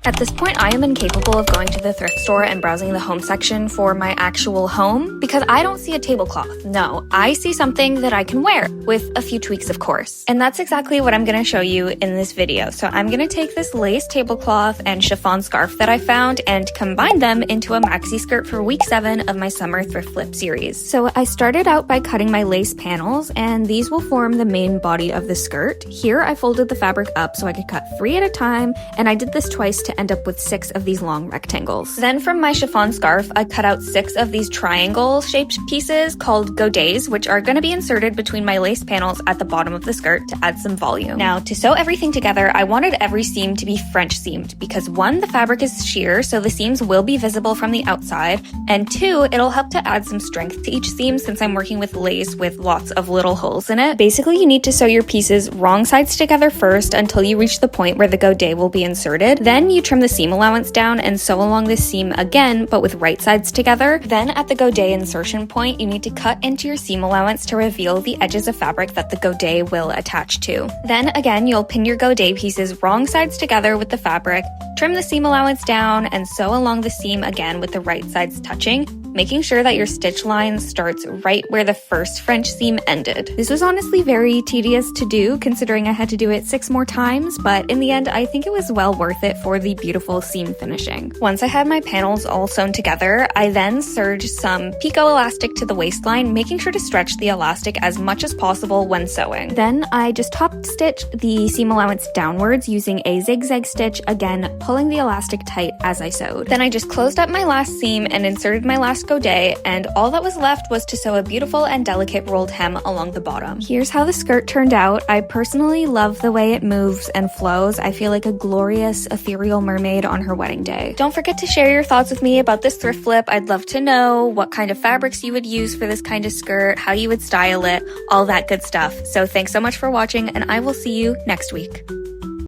At this point, I am incapable of going to the thrift store and browsing the home section for my actual home because I don't see a tablecloth. No, I see something that I can wear with a few tweaks, of course. And that's exactly what I'm going to show you in this video. So I'm going to take this lace tablecloth and chiffon scarf that I found and combine them into a maxi skirt for week 7 of my summer thrift flip series. So I started out by cutting my lace panels, and these will form the main body of the skirt. Here I folded the fabric up so I could cut 3 at a time, and I did this twice to end up with 6 of these long rectangles. Then from my chiffon scarf, I cut out 6 of these triangle-shaped pieces called godets, which are going to be inserted between my lace panels at the bottom of the skirt to add some volume. Now, to sew everything together, I wanted every seam to be French seamed because 1, the fabric is sheer, so the seams will be visible from the outside, and 2, it'll help to add some strength to each seam since I'm working with lace with lots of little holes in it. Basically, you need to sew your pieces wrong sides together first until you reach the point where the godet will be inserted. Then you trim the seam allowance down and sew along this seam again, but with right sides together. Then at the godet insertion point, you need to cut into your seam allowance to reveal the edges of fabric that the godet will attach to. Then again, you'll pin your godet pieces wrong sides together with the fabric, trim the seam allowance down, and sew along the seam again with the right sides touching, making sure that your stitch line starts right where the first French seam ended. This was honestly very tedious to do considering I had to do it 6 more times, but in the end I think it was well worth it for the beautiful seam finishing. Once I had my panels all sewn together, I then serged some picot elastic to the waistline, making sure to stretch the elastic as much as possible when sewing. Then I just top stitched the seam allowance downwards using a zigzag stitch, again pulling the elastic tight as I sewed. Then I just closed up my last seam and inserted my last godet, and all that was left was to sew a beautiful and delicate rolled hem along the bottom. Here's how the skirt turned out. I personally love the way it moves and flows. I feel like a glorious ethereal mermaid on her wedding day. Don't forget to share your thoughts with me about this thrift flip. I'd love to know what kind of fabrics you would use for this kind of skirt, how you would style it, all that good stuff. So thanks so much for watching, and I will see you next week.